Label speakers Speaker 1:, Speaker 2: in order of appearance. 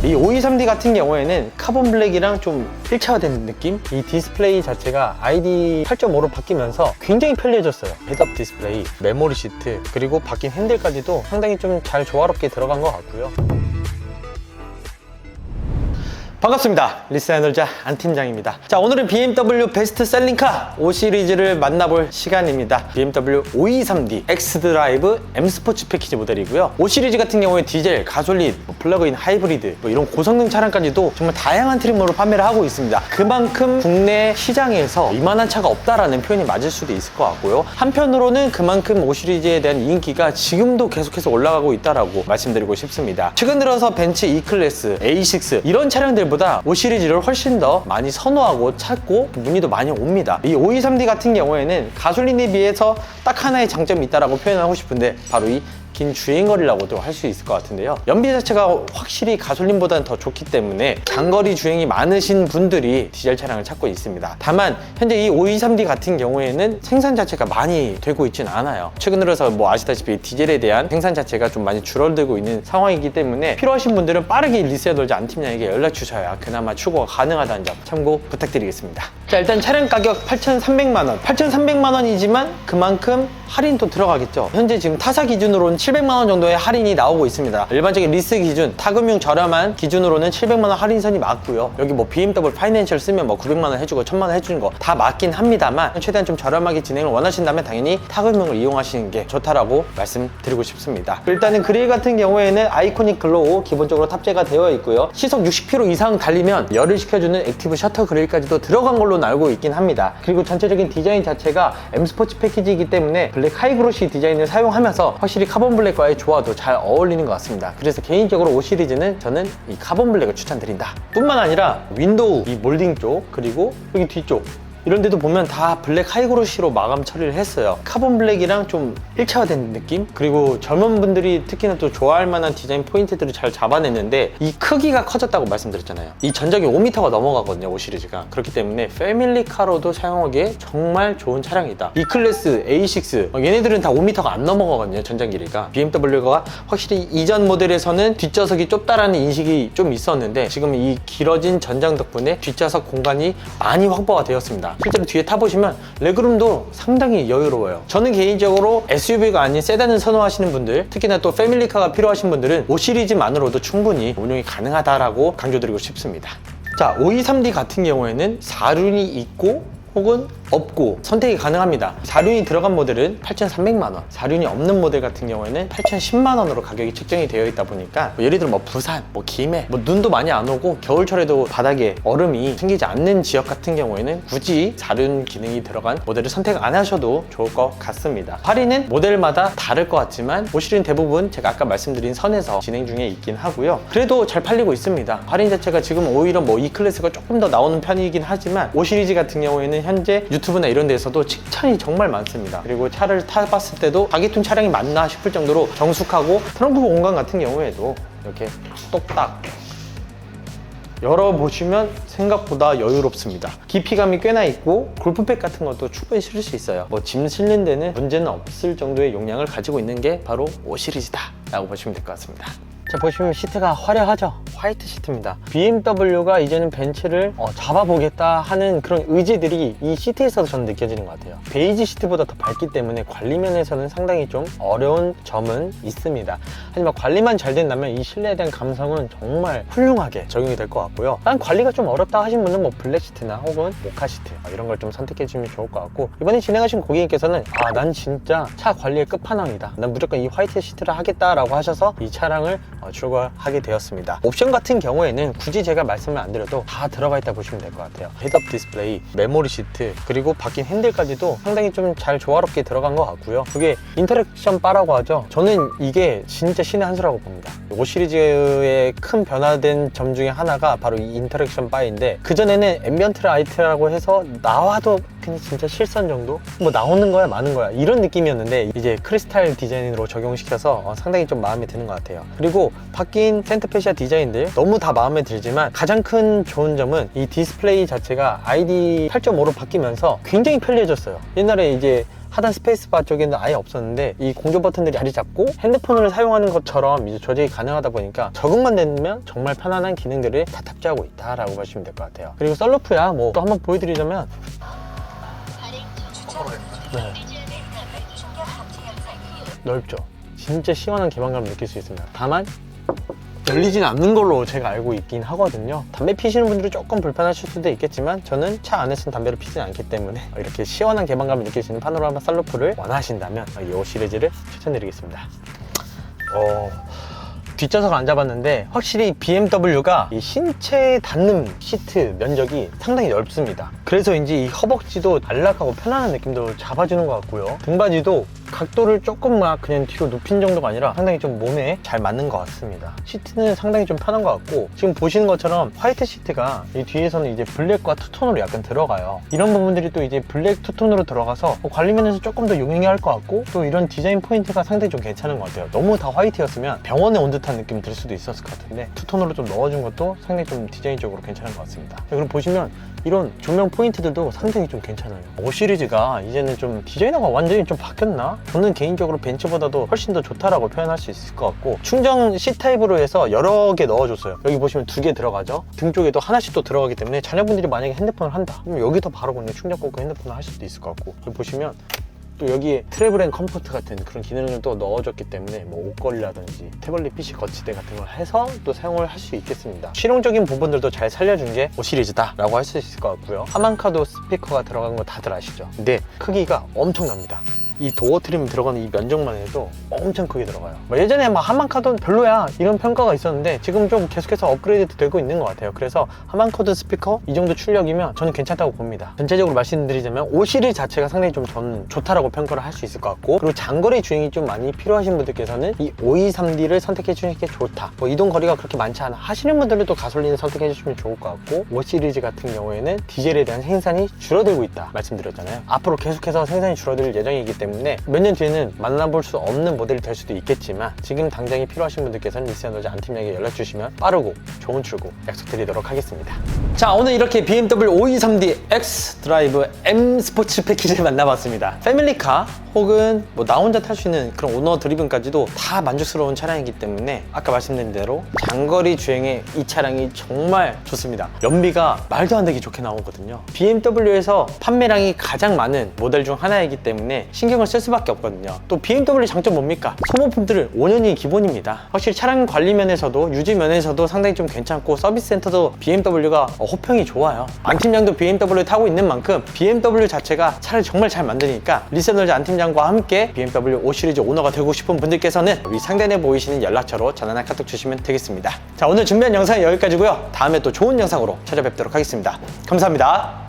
Speaker 1: 이 523D 같은 경우에는 카본 블랙이랑 좀 일체화된 느낌? 이 디스플레이 자체가 ID 8.5로 바뀌면서 굉장히 편리해졌어요. 헤드업 디스플레이, 메모리 시트, 그리고 바뀐 핸들까지도 상당히 좀 잘 조화롭게 들어간 것 같고요. 반갑습니다. 리스너자 안 팀장입니다. 자, 오늘은 BMW 베스트 셀링카 5 시리즈를 만나볼 시간입니다. BMW 523D X 드라이브 M 스포츠 패키지 모델이고요. 5 시리즈 같은 경우에 디젤, 가솔린, 플러그인 하이브리드 이런 고성능 차량까지도 정말 다양한 트림으로 판매를 하고 있습니다. 그만큼 국내 시장에서 이만한 차가 없다라는 표현이 맞을 수도 있을 것 같고요. 한편으로는 그만큼 5 시리즈에 대한 인기가 지금도 계속해서 올라가고 있다라고 말씀드리고 싶습니다. 최근 들어서 벤츠 E클래스, A6 이런 차량들보다 5 시리즈를 훨씬 더 많이 선호하고 찾고 문의도 많이 옵니다. 이 523D 같은 경우에는 가솔린에 비해서 딱 하나의 장점이 있다라고 표현하고 싶은데 바로 이 긴 주행거리라고도 할 수 있을 것 같은데요. 연비 자체가 확실히 가솔린보다는 더 좋기 때문에 장거리 주행이 많으신 분들이 디젤 차량을 찾고 있습니다. 다만 현재 이 523D 같은 경우에는 생산 자체가 많이 되고 있지는 않아요. 최근 들어서 뭐 아시다시피 디젤에 대한 생산 자체가 좀 많이 줄어들고 있는 상황이기 때문에 필요하신 분들은 빠르게 리셋돌자 안 팀장에게 연락 주셔야 그나마 출고가 가능하다는 점 참고 부탁드리겠습니다. 자, 일단 차량 가격 8,300만 원. 8,300만 원이지만 그만큼 할인도 들어가겠죠. 현재 지금 타사 기준으로는 700만 원 정도의 할인이 나오고 있습니다. 일반적인 리스 기준, 타금융 저렴한 기준으로는 700만 원 할인선이 맞고요. 여기 뭐 BMW 파이낸셜 쓰면 뭐 900만 원 해주고 1000만 원 해주는 거 다 맞긴 합니다만 최대한 좀 저렴하게 진행을 원하신다면 당연히 타금융을 이용하시는 게 좋다라고 말씀드리고 싶습니다. 일단은 그릴 같은 경우에는 아이코닉 글로우 기본적으로 탑재가 되어 있고요. 시속 60km 이상 달리면 열을 식혀주는 액티브 셔터 그릴까지도 들어간 걸로 알고 있긴 합니다. 그리고 전체적인 디자인 자체가 M 스포츠 패키지이기 때문에 블랙 하이그로시 디자인을 사용하면서 확실히 카본 블랙과의 조화도 잘 어울리는 것 같습니다. 그래서 개인적으로 5 시리즈는 저는 이 카본 블랙을 추천드린다. 뿐만 아니라 윈도우 이 몰딩 쪽 그리고 여기 뒤쪽 이런 데도 보면 다 블랙 하이그로시로 마감 처리를 했어요. 카본 블랙이랑 좀 일체화된 느낌? 그리고 젊은 분들이 특히나 또 좋아할 만한 디자인 포인트들을 잘 잡아냈는데 이 크기가 커졌다고 말씀드렸잖아요. 이 전적이 5m가 넘어가거든요, 5 시리즈가. 그렇기 때문에 패밀리카로도 사용하기에 정말 좋은 차량이다. E클래스, A6 얘네들은 다 5m가 안 넘어가거든요, 전장 길이가. BMW가 확실히 이전 모델에서는 뒷좌석이 좁다라는 인식이 좀 있었는데 지금 이 길어진 전장 덕분에 뒷좌석 공간이 많이 확보가 되었습니다. 실제로 뒤에 타보시면 레그룸도 상당히 여유로워요. 저는 개인적으로 SUV가 아닌 세단을 선호하시는 분들, 특히나 또 패밀리카가 필요하신 분들은 5 시리즈만으로도 충분히 운용이 가능하다라고 강조드리고 싶습니다. 자, 523D 같은 경우에는 4륜이 있고 혹은 없고 선택이 가능합니다. 4륜이 들어간 모델은 8,300만 원, 4륜이 없는 모델 같은 경우에는 8,010만 원으로 가격이 책정이 되어 있다 보니까 예를 들어 뭐 부산, 뭐 김해, 뭐 눈도 많이 안 오고 겨울철에도 바닥에 얼음이 생기지 않는 지역 같은 경우에는 굳이 4륜 기능이 들어간 모델을 선택 안 하셔도 좋을 것 같습니다. 할인은 모델마다 다를 것 같지만 5 시리즈는 대부분 제가 아까 말씀드린 선에서 진행 중에 있긴 하고요. 그래도 잘 팔리고 있습니다. 할인 자체가 지금 오히려 뭐 E클래스가 조금 더 나오는 편이긴 하지만 5 시리즈 같은 경우에는 현재 유튜브나 이런 데서도 칭찬이 정말 많습니다. 그리고 차를 타봤을 때도 자기툰 차량이 맞나 싶을 정도로 정숙하고 트렁크 공간 같은 경우에도 이렇게 똑딱 열어보시면 생각보다 여유롭습니다. 깊이감이 꽤나 있고 골프백 같은 것도 충분히 실을 수 있어요. 뭐 짐 실는 데는 문제는 없을 정도의 용량을 가지고 있는 게 바로 5 시리즈다 라고 보시면 될 것 같습니다. 자, 보시면 시트가 화려하죠? 화이트 시트입니다. BMW가 이제는 벤츠를 잡아보겠다 하는 그런 의지들이 이 시트에서도 저는 느껴지는 것 같아요. 베이지 시트보다 더 밝기 때문에 관리 면에서는 상당히 좀 어려운 점은 있습니다. 하지만 관리만 잘 된다면 이 실내에 대한 감성은 정말 훌륭하게 적용이 될 것 같고요. 난 관리가 좀 어렵다 하신 분은 뭐 블랙 시트나 혹은 모카 시트 이런 걸 좀 선택해 주시면 좋을 것 같고, 이번에 진행하신 고객님께서는 난 진짜 차 관리의 끝판왕이다, 난 무조건 이 화이트 시트를 하겠다라고 하셔서 이 차량을 출고하게 되었습니다. 옵션 같은 경우에는 굳이 제가 말씀을 안 드려도 다 들어가 있다 보시면 될 것 같아요. 헤드업 디스플레이, 메모리 시트, 그리고 바뀐 핸들까지도 상당히 좀 잘 조화롭게 들어간 것 같고요. 그게 인터랙션 바라고 하죠. 저는 이게 진짜 신의 한 수라고 봅니다. 5 시리즈의 큰 변화된 점 중에 하나가 바로 이 인터랙션 바인데, 그전에는 앰비언트 라이트라고 해서 나와도 그냥 진짜 실선 정도? 뭐 나오는 거야 마는 거야 이런 느낌이었는데, 이제 크리스탈 디자인으로 적용시켜서 상당히 좀 마음에 드는 것 같아요. 그리고 바뀐 센터페시아 디자인들 차들 너무 다 마음에 들지만 가장 큰 좋은 점은 이 디스플레이 자체가 ID 8.5로 바뀌면서 굉장히 편리해졌어요. 옛날에 이제 하단 스페이스바 쪽에는 아예 없었는데 이 공조 버튼들이 자리 잡고 핸드폰을 사용하는 것처럼 이제 조작이 가능하다 보니까 적응만 되면 정말 편안한 기능들을 다 탑재하고 있다라고 보시면 될 것 같아요. 그리고 썬루프야 뭐 또 한번 보여드리자면 네. 넓죠. 진짜 시원한 개방감을 느낄 수 있습니다. 다만 열리진 않는 걸로 제가 알고 있긴 하거든요. 담배 피시는 분들이 조금 불편하실 수도 있겠지만 저는 차 안에서는 담배를 피지 않기 때문에 이렇게 시원한 개방감을 느낄 수 있는 파노라마 썬루프를 원하신다면 이 시리즈를 추천드리겠습니다. 뒷좌석을 앉아봤는데 확실히 BMW가 이 신체에 닿는 시트 면적이 상당히 넓습니다. 그래서인지 이 허벅지도 안락하고 편안한 느낌도 잡아주는 것 같고요. 등받이도 각도를 조금만 그냥 뒤로 눕힌 정도가 아니라 상당히 좀 몸에 잘 맞는 것 같습니다. 시트는 상당히 좀 편한 것 같고 지금 보시는 것처럼 화이트 시트가 이 뒤에서는 이제 블랙과 투톤으로 약간 들어가요. 이런 부분들이 또 이제 블랙 투톤으로 들어가서 관리 면에서 조금 더 용이할 것 같고 또 이런 디자인 포인트가 상당히 좀 괜찮은 것 같아요. 너무 다 화이트였으면 병원에 온 듯한 느낌 들 수도 있었을 것 같은데 투톤으로 좀 넣어준 것도 상당히 좀 디자인적으로 괜찮은 것 같습니다. 그리고 보시면 이런 조명 포인트들도 상당히 좀 괜찮아요. 5 시리즈가 이제는 좀 디자이너가 완전히 좀 바뀌었나? 저는 개인적으로 벤츠보다도 훨씬 더 좋다라고 표현할 수 있을 것 같고 충전 C타입으로 해서 여러 개 넣어줬어요. 여기 보시면 2개 들어가죠. 등 쪽에도 하나씩 또 들어가기 때문에 자녀분들이 만약에 핸드폰을 한다 그럼 여기서 바로 그냥 충전 꽂고 핸드폰을 할 수도 있을 것 같고 여기 보시면 또 여기에 트래블 앤 컴포트 같은 그런 기능을 또 넣어줬기 때문에 뭐 옷걸이라든지 태블릿 PC 거치대 같은 걸 해서 또 사용을 할 수 있겠습니다. 실용적인 부분들도 잘 살려준 게 5 시리즈다 라고 할 수 있을 것 같고요. 하만카도 스피커가 들어간 거 다들 아시죠? 근데 크기가 엄청납니다. 이 도어 트림 들어가는 이 면적만 해도 엄청 크게 들어가요. 예전에 막 하만카도 별로야 이런 평가가 있었는데 지금 좀 계속해서 업그레이드 되고 있는 것 같아요. 그래서 하만카도 스피커 이 정도 출력이면 저는 괜찮다고 봅니다. 전체적으로 말씀드리자면 5 시리즈 자체가 상당히 좀 저는 좋다라고 평가를 할 수 있을 것 같고 그리고 장거리 주행이 좀 많이 필요하신 분들께서는 이 523D를 선택해 주시는 게 좋다. 뭐 이동 거리가 그렇게 많지 않아 하시는 분들은 또 가솔린을 선택해 주시면 좋을 것 같고 5 시리즈 같은 경우에는 디젤에 대한 생산이 줄어들고 있다 말씀드렸잖아요. 앞으로 계속해서 생산이 줄어들 예정이기 때문에 몇 년 뒤에는 만나볼 수 없는 모델이 될 수도 있겠지만 지금 당장이 필요하신 분들께서는 리스너즈 안팀장에게 연락 주시면 빠르고 좋은 출고 약속드리도록 하겠습니다. 자, 오늘 이렇게 BMW 523D X 드라이브 M 스포츠 패키지를 만나봤습니다. 패밀리카 혹은 뭐 나 혼자 탈 수 있는 그런 오너 드리븐까지도 다 만족스러운 차량이기 때문에 아까 말씀드린 대로 장거리 주행에 이 차량이 정말 좋습니다. 연비가 말도 안 되게 좋게 나오거든요. BMW에서 판매량이 가장 많은 모델 중 하나이기 때문에 신경을 쓸 수밖에 없거든요. 또 BMW 장점 뭡니까? 소모품들은 5년이 기본입니다. 확실히 차량 관리 면에서도 유지 면에서도 상당히 좀 괜찮고 서비스 센터도 BMW가 호평이 좋아요. 안팀장도 BMW 타고 있는 만큼 BMW 자체가 차를 정말 잘 만드니까 리세널즈 안팀장과 함께 BMW 5 시리즈 오너가 되고 싶은 분들께서는 위 상단에 보이시는 연락처로 전화나 카톡 주시면 되겠습니다. 자, 오늘 준비한 영상은 여기까지고요. 다음에 또 좋은 영상으로 찾아뵙도록 하겠습니다. 감사합니다.